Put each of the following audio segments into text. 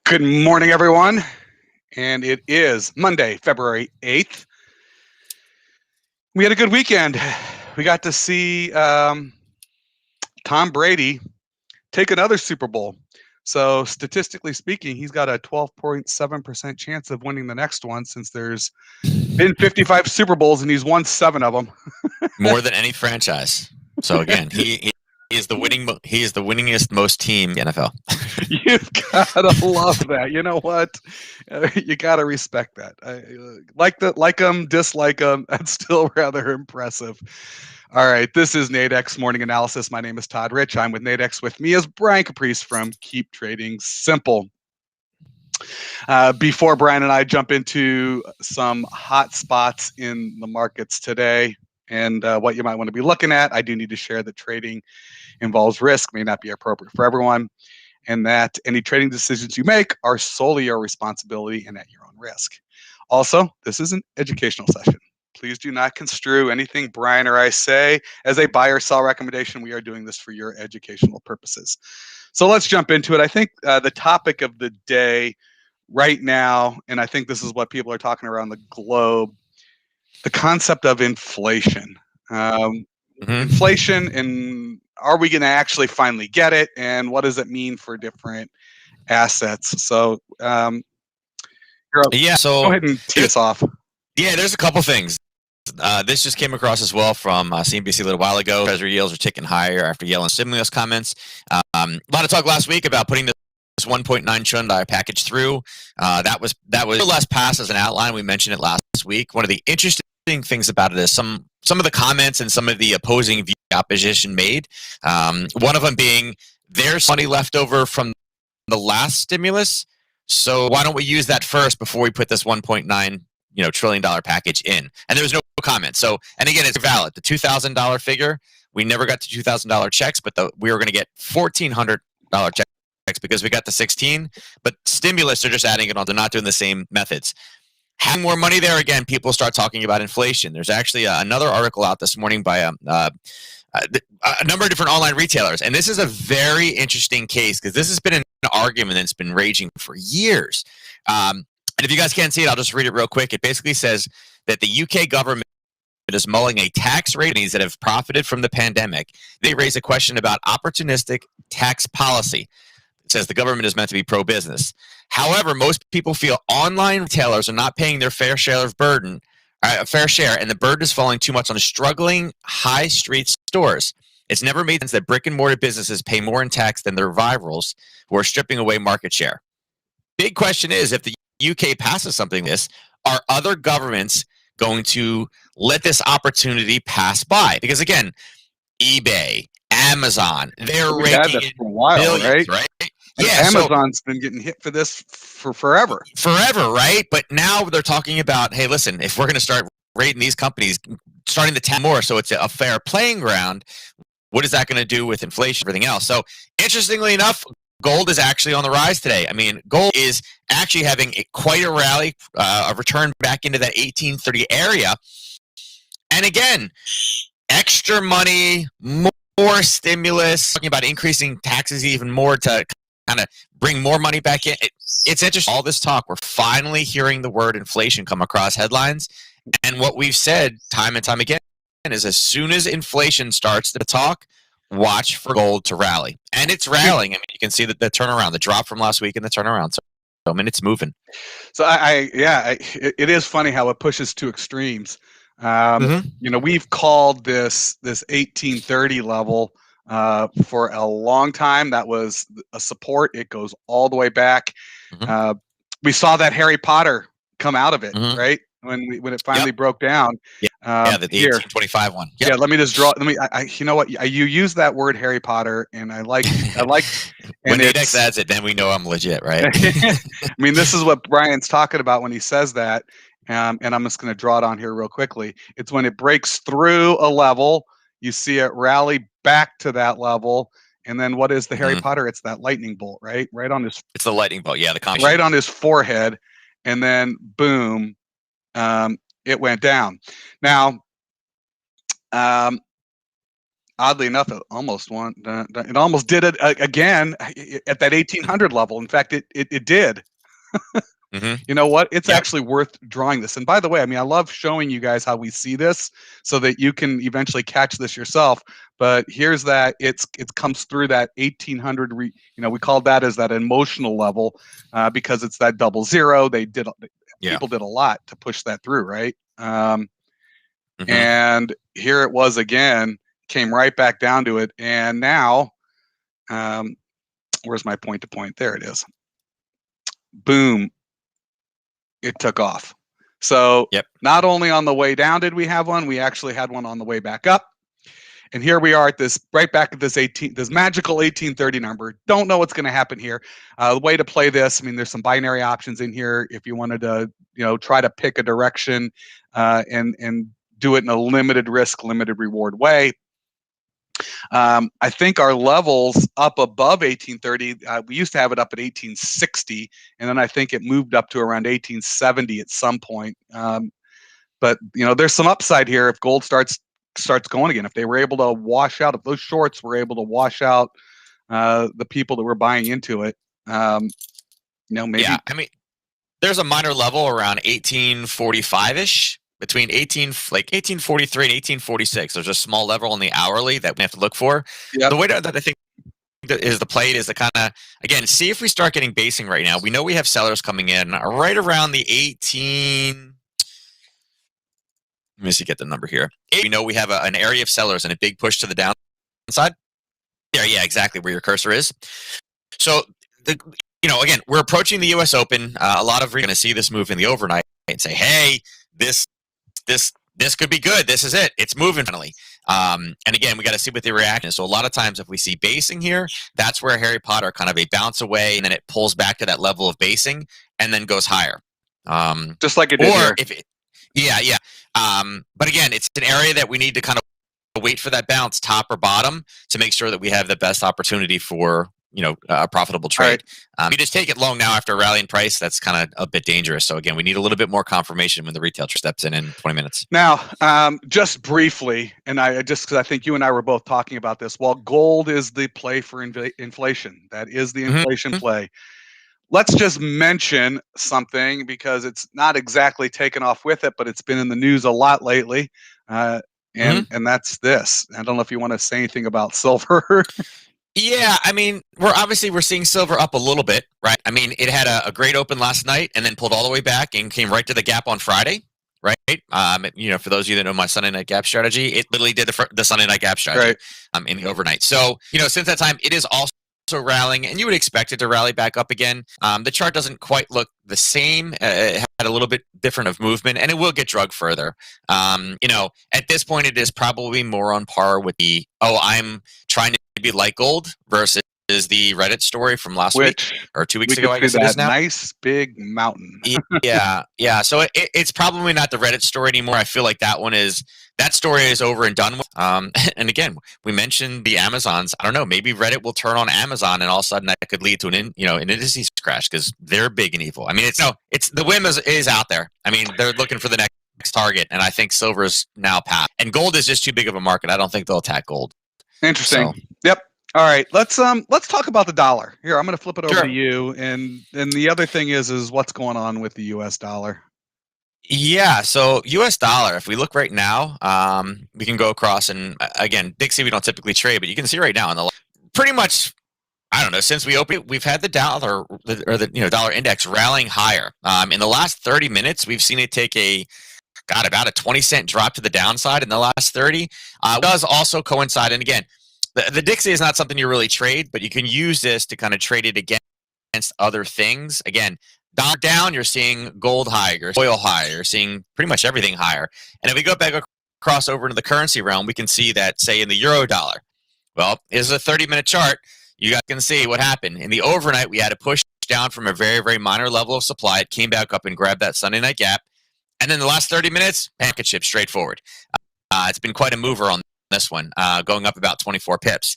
Good morning, everyone. And it is Monday, February 8th. We had a good weekend. We got to see Tom Brady take another Super Bowl. So, statistically speaking, he's got a 12.7% chance of winning the next one since there's been 55 Super Bowls and he's won 7 of them. More than any franchise. So again, he is the winningest most team in the NFL. You've got to love that. You know what? You got to respect that. Like them, dislike them. That's still rather impressive. All right, this is Nadex Morning Analysis. My name is Todd Rich. I'm with Nadex. With me is Brian Caprice from Keep Trading Simple. Before Brian and I jump into some hot spots in the markets today and what you might want to be looking at, I do need to share that trading involves risk, may not be appropriate for everyone, and that any trading decisions you make are solely your responsibility and at your own risk. Also, this is an educational session. Please do not construe anything Brian or I say as a buy or sell recommendation. We are doing this for your educational purposes. So let's jump into it. I think the topic of the day right now, and I think this is what people are talking around the globe, the concept of inflation. Inflation, and are we going to actually finally get it? And what does it mean for different assets? So, So go ahead and tee us off. Yeah, there's a couple things. This just came across as well from CNBC a little while ago. Treasury yields are ticking higher after Yellen stimulus comments. A lot of talk last week about putting this $1.9 trillion package through. That was more or less passed as an outline. We mentioned it last week. One of the interesting things about it is some of the comments and some of the opposing view opposition made. One of them being there's money left over from the last stimulus, so why don't we use that first before we put this $1.9 trillion package in? And there was no comment. So, and again, it's valid. The $2,000 figure, we never got to $2,000 checks, but we were going to get $1,400 checks because we got the 16. But stimulus, they're just adding it on. They're not doing the same methods. Having more money there, again, people start talking about inflation. There's actually another article out this morning by a number of different online retailers. And this is a very interesting case because this has been an argument that's been raging for years. And if you guys can't see it, I'll just read it real quick. It basically says that the UK government is mulling a tax rate that have profited from the pandemic. They raise a question about opportunistic tax policy. It says the government is meant to be pro-business. However, most people feel online retailers are not paying their fair share, and the burden is falling too much on struggling high street stores. It's never made sense that brick and mortar businesses pay more in tax than their rivals who are stripping away market share. Big question is, if the UK passes something like this, are other governments going to let this opportunity pass by? Because again, eBay, Amazon, they're raking in for a while, billions, right? Yeah, Amazon's been getting hit for this for forever. Forever, right? But now they're talking about, hey, listen, if we're going to start rating these companies, starting to tax more so it's a fair playing ground, what is that going to do with inflation and everything else? So interestingly enough, gold is actually on the rise today. I mean, gold is actually having quite a rally, a return back into that 1830 area. And again, extra money, more stimulus, talking about increasing taxes even more to kind of bring more money back in. It's interesting. All this talk, we're finally hearing the word inflation come across headlines. And what we've said time and time again is as soon as inflation starts to talk, watch for gold to rally. And it's rallying. I mean, you can see that the turnaround, the drop from last week and the turnaround. So I mean, it's moving. So it is funny how it pushes to extremes. We've called this 1830 level for a long time. That was a support. It goes all the way back. We saw that Harry Potter come out of it, right? When it finally broke down. The 1825 one. Yep. Yeah, let me just draw. You know what? You use that word Harry Potter, and I like. When Nadex adds it, then we know I'm legit, right? I mean, this is what Brian's talking about when he says that, and I'm just going to draw it on here real quickly. It's when it breaks through a level, you see it rally back to that level, and then what is the Harry Potter? It's that lightning bolt, right? Right on his. It's the lightning bolt, yeah, the combination. Right on his forehead, and then boom. It went down. Now, oddly enough, it almost won. It almost did it again at that 1800 level. In fact, it did. Mm-hmm. You know what? It's Yep. actually worth drawing this. And by the way, I mean, I love showing you guys how we see this so that you can eventually catch this yourself. But here's that it comes through that 1800. We called that as that emotional level because it's that double zero. Yeah. People did a lot to push that through, right? Mm-hmm. And here it was again, came right back down to it. And now, um, where's my point to point? There it is. Boom. It took off. So Yep. not only on the way down did we have one, we actually had one on the way back up. And here we are at this right back at this magical 1830 number. Don't know what's going to happen here. The way to play this, I mean, there's some binary options in here if you wanted to, try to pick a direction and do it in a limited risk, limited reward way. I think our levels up above 1830, we used to have it up at 1860, and then I think it moved up to around 1870 at some point. But there's some upside here if gold starts going again. If they were able to wash out, if those shorts were able to wash out the people that were buying into it, maybe. Yeah. I mean, there's a minor level around 1845-ish. Between 1843 and 1846, there's a small level on the hourly that we have to look for. Yep. The way that I think is the play is to kind of, again, see if we start getting basing right now. We know we have sellers coming in right around the 18. Let me see, get the number here. We know we have an area of sellers and a big push to the downside. Yeah, exactly where your cursor is. So, again, we're approaching the U.S. Open. A lot of we're going to see this move in the overnight and say, hey, this could be good. This is it. It's moving finally. And again, we got to see what the reaction is. So a lot of times if we see basing here, that's where Harry Potter kind of a bounce away and then it pulls back to that level of basing and then goes higher. Just like it did here. Yeah. But again, it's an area that we need to kind of wait for that bounce, top or bottom, to make sure that we have the best opportunity for a profitable trade. Right. You just take it long now after a rally in price, that's kind of a bit dangerous. So again, we need a little bit more confirmation when the retail steps in 20 minutes. Now, just briefly, and because I think you and I were both talking about this, while gold is the play for inflation, that is the inflation play. Let's just mention something because it's not exactly taken off with it, but it's been in the news a lot lately. And that's this. I don't know if you want to say anything about silver. Yeah, I mean, we're seeing silver up a little bit, right? I mean, it had a great open last night and then pulled all the way back and came right to the gap on Friday, right? For those of you that know my Sunday night gap strategy, it literally did the Sunday night gap strategy in the overnight. So, since that time, it is also rallying, and you would expect it to rally back up again. The chart doesn't quite look the same. It had a little bit different of movement, and it will get drugged further. At this point, it is probably more on par with I'm trying to be like gold versus the Reddit story from last week or 2 weeks ago, I guess it is now. Nice big mountain. Yeah. So it's probably not the Reddit story anymore. I feel like that story is over and done with. And again, we mentioned the Amazons. I don't know. Maybe Reddit will turn on Amazon, and all of a sudden that could lead to an indices crash because they're big and evil. I mean, it's the whim is out there. I mean, they're looking for the next target, and I think silver's now past. And gold is just too big of a market. I don't think they'll attack gold. Interesting. So. Yep. All right. Let's talk about the dollar. Here, I'm going to flip it over to you. And the other thing is what's going on with the U.S. dollar. Yeah, so U.S. dollar, if we look right now, we can go across and, again, Dixie we don't typically trade, but you can see right now, pretty much, I don't know, since we opened, we've had the dollar, or the dollar index rallying higher. In the last 30 minutes, we've seen it take about a 20-cent drop to the downside in the last 30. It does also coincide, and again, the Dixie is not something you really trade, but you can use this to kind of trade it against other things. Again, dollar down, you're seeing gold higher, oil higher, you're seeing pretty much everything higher. And if we go back across over into the currency realm, we can see that, say, in the euro dollar. Well, here's a 30-minute chart. You guys can see what happened. In the overnight, we had a push down from a very, very minor level of supply. It came back up and grabbed that Sunday night gap. And then the last 30 minutes, packet ship straight forward. It's been quite a mover on this one, going up about 24 pips.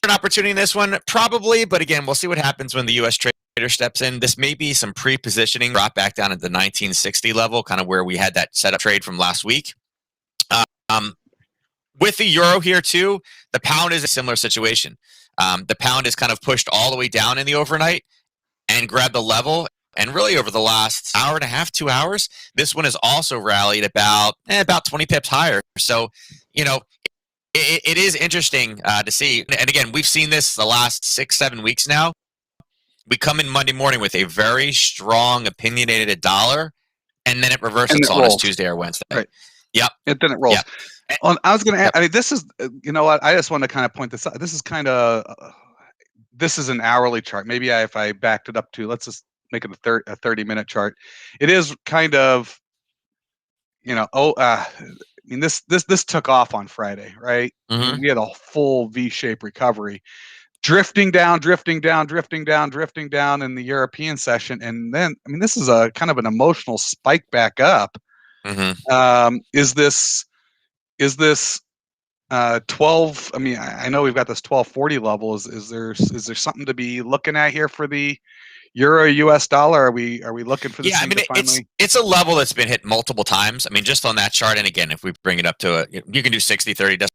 An opportunity in this one, probably, but again, we'll see what happens when the U.S. trader steps in. This may be some pre-positioning, drop back down at the 1960 level, kind of where we had that setup trade from last week. With the euro here too, the pound is a similar situation. The pound is kind of pushed all the way down in the overnight and grabbed the level. And really, over the last hour and a half, 2 hours, this one has also rallied about 20 pips higher. So, you know, it is interesting to see. And again, we've seen this the last 6, 7 weeks now. We come in Monday morning with a very strong, opinionated dollar, and then it And reverses it on us rolls. Tuesday or Wednesday. Right. Yep. And then it rolls. Yep. I was going to add, Yep. I mean, this is, you know what? I just want to kind of point this out. This is kind of, this is an hourly chart. Maybe if I backed it up to, let's just make it a 30-minute chart. It is kind of, I mean, this took off on Friday, right? I mean, we had a full V-shaped recovery, drifting down, drifting down, drifting down, drifting down in the European session, and then, I mean, this is a kind of an emotional spike back up. Is this 12? I mean, I know we've got this 1240 level. Is there something to be looking at here for the euro US dollar? Are we looking for this Yeah, I thing mean, to finally? it's a level that's been hit multiple times. I mean, just on that chart, and again, if we bring it up to you can do 60, 30, doesn't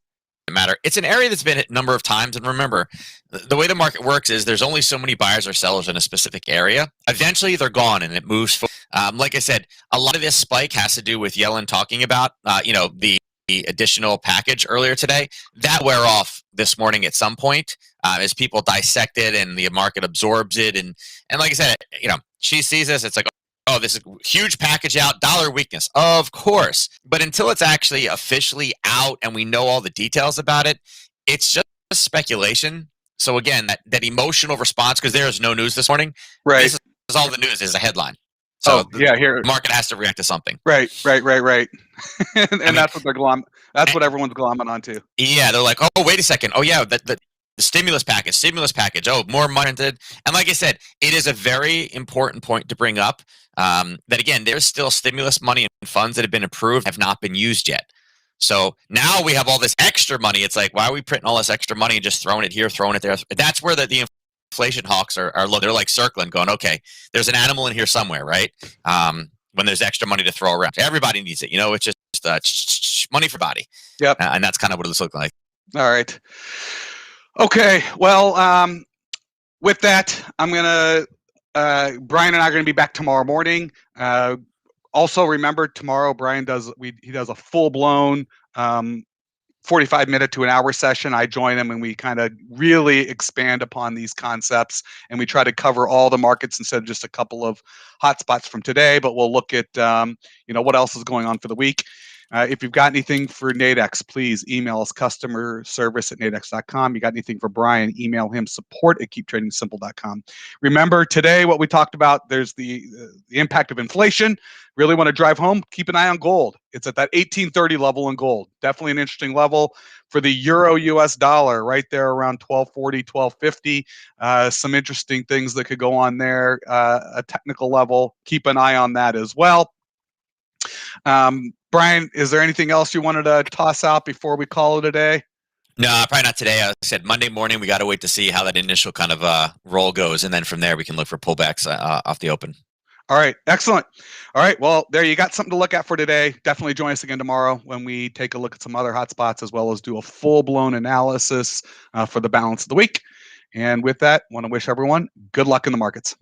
matter. It's an area that's been hit a number of times. And remember, the way the market works is there's only so many buyers or sellers in a specific area. Eventually, they're gone and it moves forward. Like I said, a lot of this spike has to do with Yellen talking about, the additional package earlier today. That wear off this morning at some point as people dissect it and the market absorbs it. And like I said, she sees this. It's like, oh, this is huge package out, dollar weakness, of course. But until it's actually officially out and we know all the details about it, it's just speculation. So again, that emotional response, because there is no news this morning. Right. This is all the news is a headline. So here the market has to react to something. Right. And that's what that's what everyone's glomming onto. Yeah, they're like, oh, wait a second. Oh, yeah, the stimulus package. Oh, more money. And like I said, it is a very important point to bring up. That again, there's still stimulus money and funds that have been approved have not been used yet. So now we have all this extra money. It's like, why are we printing all this extra money and just throwing it here, throwing it there? That's where the inflation hawks are looking. They're like circling, going, okay, there's an animal in here somewhere, right? When there's extra money to throw around, everybody needs it. It's just money for body. Yep. And that's kind of what it's looking like. All right. Okay. Well, with that, I'm gonna. Brian and I are going to be back tomorrow morning. Also, remember tomorrow, Brian does a full blown 45-minute to an hour session. I join him and we kind of really expand upon these concepts and we try to cover all the markets instead of just a couple of hotspots from today. But we'll look at what else is going on for the week. If you've got anything for Nadex, please email us customerservice@nadex.com. You got anything for Brian, email him support@keeptradingsimple.com. Remember today what we talked about, there's the impact of inflation. Really want to drive home, keep an eye on gold. It's at that 1830 level in gold. Definitely an interesting level for the euro US dollar, right there around 1240, 1250. Some interesting things that could go on there. A technical level, keep an eye on that as well. Brian, is there anything else you wanted to toss out before we call it a day? No, probably not today. I said Monday morning, we got to wait to see how that initial kind of roll goes. And then from there, we can look for pullbacks off the open. All right. Excellent. All right. Well, there you got something to look at for today. Definitely join us again tomorrow when we take a look at some other hotspots as well as do a full-blown analysis for the balance of the week. And with that, I want to wish everyone good luck in the markets.